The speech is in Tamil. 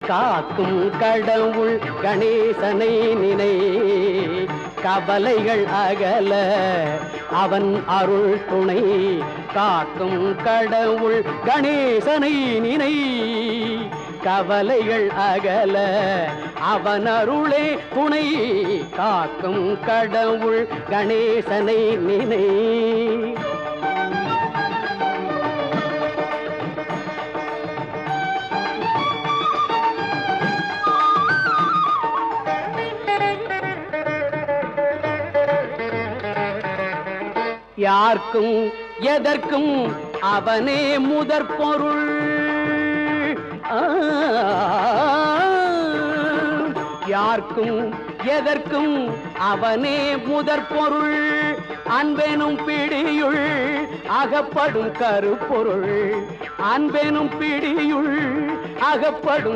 காக்கும் கடவுள் கணேசனை நினை, கவலைகள் அகல அவன் அருள் துணை. காக்கும் கடவுள் கணேசனை நினை, கவலைகள் அகல அவன் அருளே துணை. காக்கும் கடவுள் கணேசனை நினை. யார்க்கும் எதற்கும் அவனே முதற் பொருள். யார்க்கும் எதற்கும் அவனே முதற் பொருள். அன்பெனும் பிடியுள் அகப்படும் கருப்பொருள். அன்பெனும் பிடியுள் அகப்படும்